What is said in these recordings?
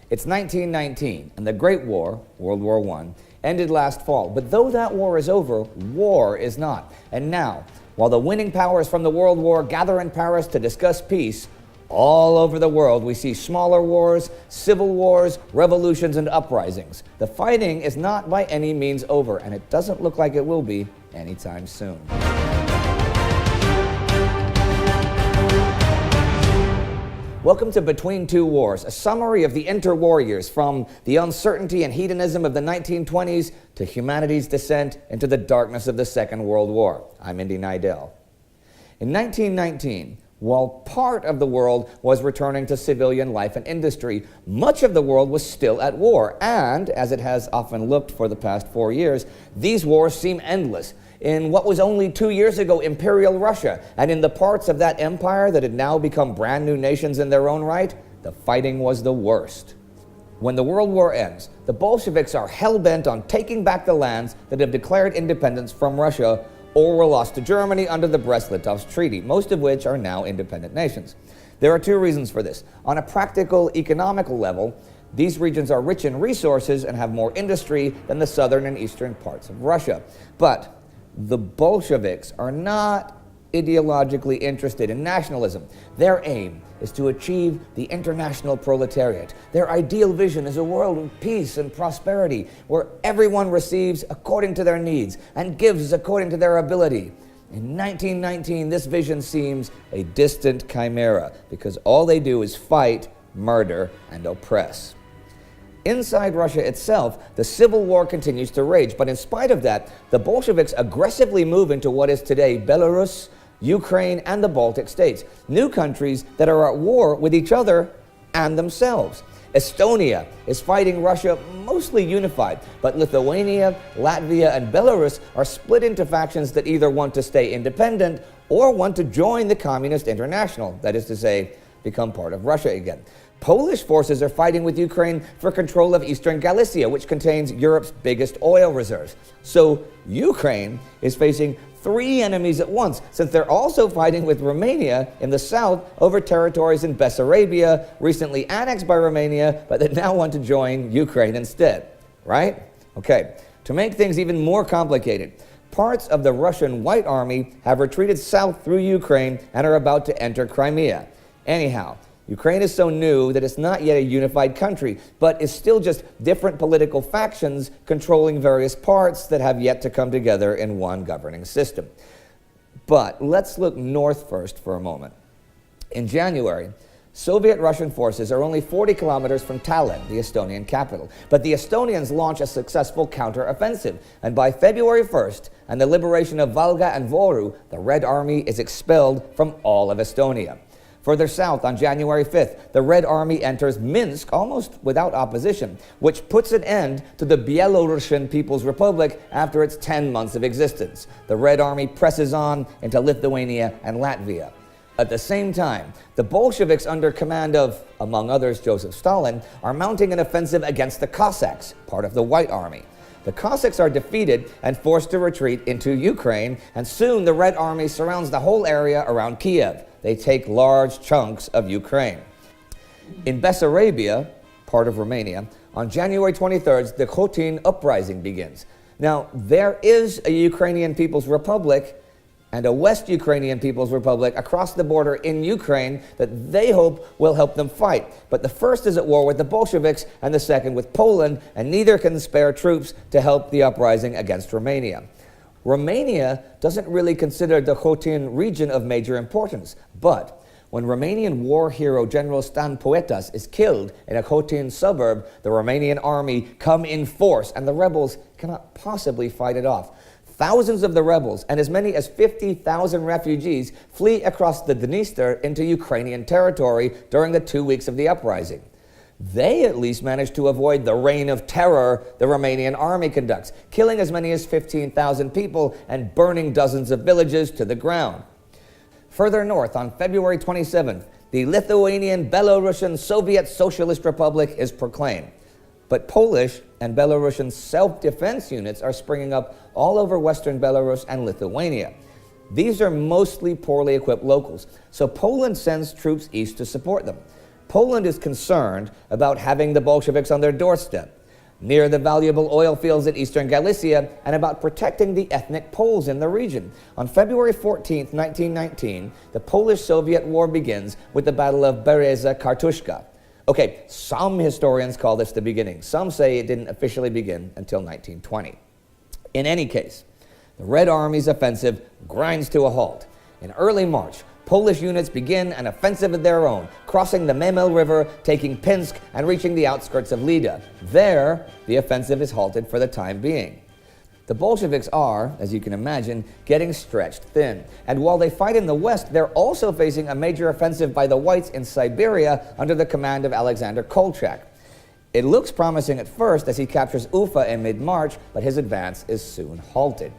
It's 1919, and the Great War, World War I, ended last fall. But though that war is over, war is not. And now, while the winning powers from the World War gather in Paris to discuss peace, all over the world we see smaller wars, civil wars, revolutions, and uprisings. The fighting is not by any means over, and it doesn't look like it will be anytime soon. Welcome to Between Two Wars, a summary of the interwar years, from the uncertainty and hedonism of the 1920s to humanity's descent into the darkness of the Second World War. I'm Indy Neidell. In 1919, while part of the world was returning to civilian life and industry, much of the world was still at war, and, as it has often looked for the past 4 years, these wars seem endless. In what was only 2 years ago Imperial Russia, and in the parts of that empire that had now become brand new nations in their own right, the fighting was the worst. When the World War ends, the Bolsheviks are hell-bent on taking back the lands that have declared independence from Russia or were lost to Germany under the Brest-Litovsk Treaty, most of which are now independent nations. There are two reasons for this. On a practical, economical level, these regions are rich in resources and have more industry than the southern and eastern parts of Russia. But the Bolsheviks are not ideologically interested in nationalism. Their aim is to achieve the international proletariat. Their ideal vision is a world of peace and prosperity, where everyone receives according to their needs and gives according to their ability. In 1919, this vision seems a distant chimera, because all they do is fight, murder, and oppress. Inside Russia itself, the civil war continues to rage, but in spite of that, the Bolsheviks aggressively move into what is today Belarus, Ukraine, and the Baltic states, new countries that are at war with each other and themselves. Estonia is fighting Russia mostly unified, but Lithuania, Latvia, and Belarus are split into factions that either want to stay independent or want to join the Communist International, that is to say, become part of Russia again. Polish forces are fighting with Ukraine for control of eastern Galicia, which contains Europe's biggest oil reserves. So Ukraine is facing three enemies at once, since they're also fighting with Romania in the south over territories in Bessarabia, recently annexed by Romania, but that now want to join Ukraine instead. Right? Okay, to make things even more complicated, parts of the Russian White Army have retreated south through Ukraine and are about to enter Crimea. Anyhow, Ukraine is so new that it's not yet a unified country, but is still just different political factions controlling various parts that have yet to come together in one governing system. But let's look north first for a moment. In January, Soviet Russian forces are only 40 kilometers from Tallinn, the Estonian capital. But the Estonians launch a successful counter-offensive, and by February 1st, and the liberation of Valga and Voru, the Red Army is expelled from all of Estonia. Further south, on January 5th, the Red Army enters Minsk almost without opposition, which puts an end to the Belarusian People's Republic after its 10 months of existence. The Red Army presses on into Lithuania and Latvia. At the same time, the Bolsheviks under command of, among others, Joseph Stalin, are mounting an offensive against the Cossacks, part of the White Army. The Cossacks are defeated and forced to retreat into Ukraine, and soon the Red Army surrounds the whole area around Kiev. They take large chunks of Ukraine. In Bessarabia, part of Romania, on January 23rd, the Khotin uprising begins. Now, there is a Ukrainian People's Republic and a West Ukrainian People's Republic across the border in Ukraine that they hope will help them fight. But the first is at war with the Bolsheviks and the second with Poland, and neither can spare troops to help the uprising against Romania. Romania doesn't really consider the Khotin region of major importance, but when Romanian war hero General Stan Poetas is killed in a Khotin suburb, the Romanian army come in force, and the rebels cannot possibly fight it off. Thousands of the rebels and as many as 50,000 refugees flee across the Dniester into Ukrainian territory during the 2 weeks of the uprising. They at least managed to avoid the reign of terror the Romanian army conducts, killing as many as 15,000 people and burning dozens of villages to the ground. Further north, on February 27th, the Lithuanian Belarusian Soviet Socialist Republic is proclaimed. But Polish and Belarusian self-defense units are springing up all over western Belarus and Lithuania. These are mostly poorly equipped locals, so Poland sends troops east to support them. Poland is concerned about having the Bolsheviks on their doorstep, near the valuable oil fields in eastern Galicia, and about protecting the ethnic Poles in the region. On February 14, 1919, the Polish-Soviet War begins with the Battle of Bereza-Kartushka. Okay, some historians call this the beginning. Some say it didn't officially begin until 1920. In any case, the Red Army's offensive grinds to a halt. In early March, Polish units begin an offensive of their own, crossing the Memel River, taking Pinsk, and reaching the outskirts of Lida. There, the offensive is halted for the time being. The Bolsheviks are, as you can imagine, getting stretched thin. And while they fight in the west, they're also facing a major offensive by the Whites in Siberia under the command of Alexander Kolchak. It looks promising at first as he captures Ufa in mid-March, but his advance is soon halted.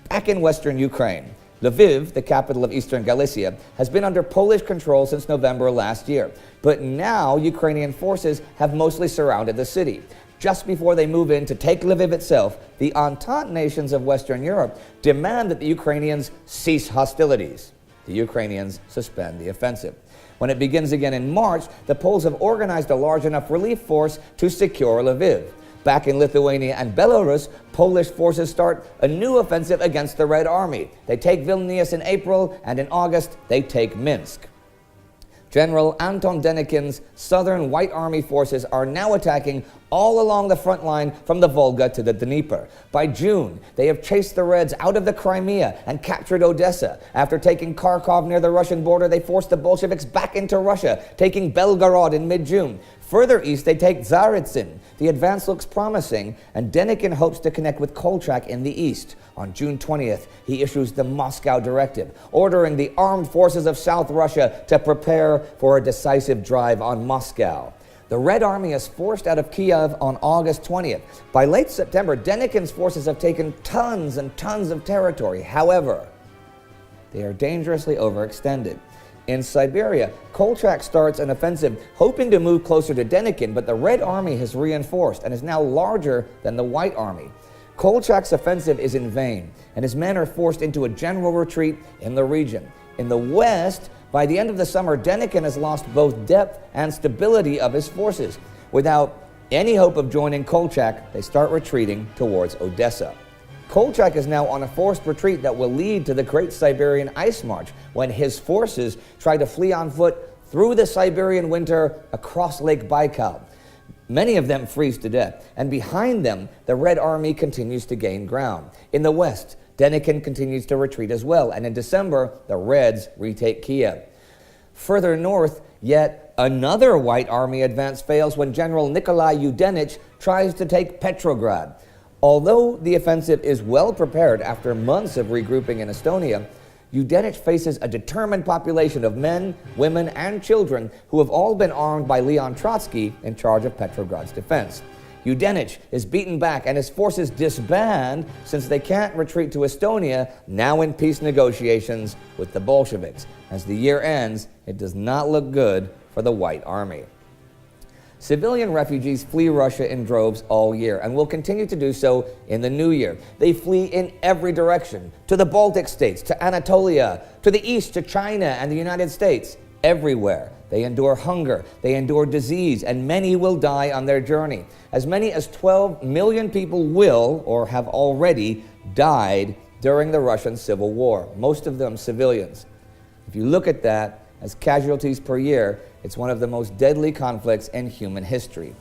Back in western Ukraine, Lviv, the capital of eastern Galicia, has been under Polish control since November last year. But now Ukrainian forces have mostly surrounded the city. Just before they move in to take Lviv itself, the Entente nations of Western Europe demand that the Ukrainians cease hostilities. The Ukrainians suspend the offensive. When it begins again in March, the Poles have organized a large enough relief force to secure Lviv. Back in Lithuania and Belarus, Polish forces start a new offensive against the Red Army. They take Vilnius in April, and in August, they take Minsk. General Anton Denikin's Southern White Army forces are now attacking all along the front line from the Volga to the Dnieper. By June, they have chased the Reds out of the Crimea and captured Odessa. After taking Kharkov near the Russian border, they forced the Bolsheviks back into Russia, taking Belgorod in mid-June. Further east, they take Tsaritsyn. The advance looks promising, and Denikin hopes to connect with Kolchak in the east. On June 20th, he issues the Moscow Directive, ordering the armed forces of South Russia to prepare for a decisive drive on Moscow. The Red Army is forced out of Kiev on August 20th. By late September, Denikin's forces have taken tons and tons of territory. However, they are dangerously overextended. In Siberia, Kolchak starts an offensive hoping to move closer to Denikin, but the Red Army has reinforced and is now larger than the White Army. Kolchak's offensive is in vain, and his men are forced into a general retreat in the region. In the west, by the end of the summer, Denikin has lost both depth and stability of his forces. Without any hope of joining Kolchak, they start retreating towards Odessa. Kolchak is now on a forced retreat that will lead to the Great Siberian Ice March, when his forces try to flee on foot through the Siberian winter across Lake Baikal. Many of them freeze to death, and behind them, the Red Army continues to gain ground. In the west, Denikin continues to retreat as well, and in December, the Reds retake Kiev. Further north, yet another White Army advance fails when General Nikolai Yudenich tries to take Petrograd. Although the offensive is well prepared after months of regrouping in Estonia, Yudenich faces a determined population of men, women, and children who have all been armed by Leon Trotsky in charge of Petrograd's defense. Yudenich is beaten back and his forces disband since they can't retreat to Estonia, now in peace negotiations with the Bolsheviks. As the year ends, it does not look good for the White Army. Civilian refugees flee Russia in droves all year and will continue to do so in the new year. They flee in every direction, to the Baltic states, to Anatolia, to the east, to China and the United States. Everywhere. They endure hunger, they endure disease, and many will die on their journey. As many as 12 million people will, or have already, died during the Russian Civil War, most of them civilians. If you look at that as casualties per year, it's one of the most deadly conflicts in human history.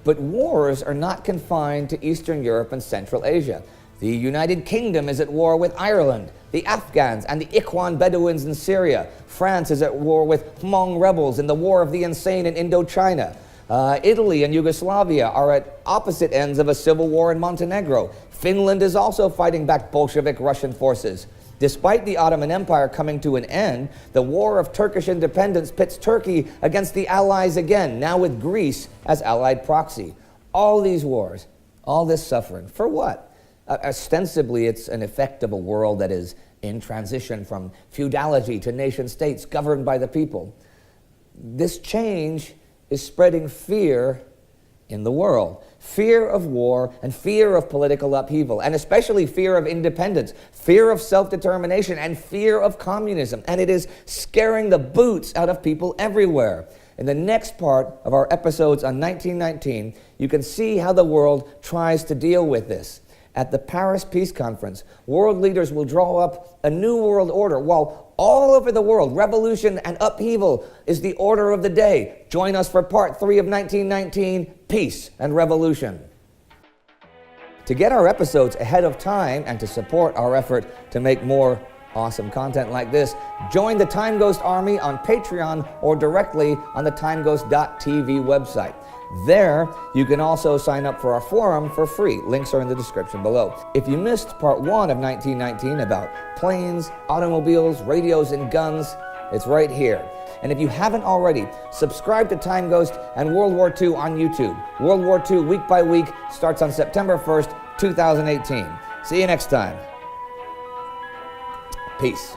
But wars are not confined to Eastern Europe and Central Asia. The United Kingdom is at war with Ireland, the Afghans and the Ikhwan Bedouins in Syria. France is at war with Hmong rebels in the War of the Insane in Indochina. Italy and Yugoslavia are at opposite ends of a civil war in Montenegro. Finland is also fighting back Bolshevik Russian forces. Despite the Ottoman Empire coming to an end, the War of Turkish Independence pits Turkey against the Allies again, now with Greece as allied proxy. All these wars, all this suffering, for what? Ostensibly, it's an effect of a world that is in transition from feudality to nation states governed by the people. This change is spreading fear in the world. Fear of war and fear of political upheaval, and especially fear of independence, fear of self-determination, and fear of communism. And it is scaring the boots out of people everywhere. In the next part of our episodes on 1919, you can see how the world tries to deal with this. At the Paris Peace Conference, world leaders will draw up a new world order, while all over the world, revolution and upheaval is the order of the day. Join us for part 3 of 1919, Peace and Revolution. To get our episodes ahead of time and to support our effort to make more awesome content like this, join the TimeGhost Army on Patreon or directly on the timeghost.tv website. There, you can also sign up for our forum for free. Links are in the description below. If you missed part 1 of 1919 about planes, automobiles, radios, and guns, it's right here. And if you haven't already, subscribe to TimeGhost and World War II on YouTube. World War II Week by Week starts on September 1st, 2018. See you next time. Peace.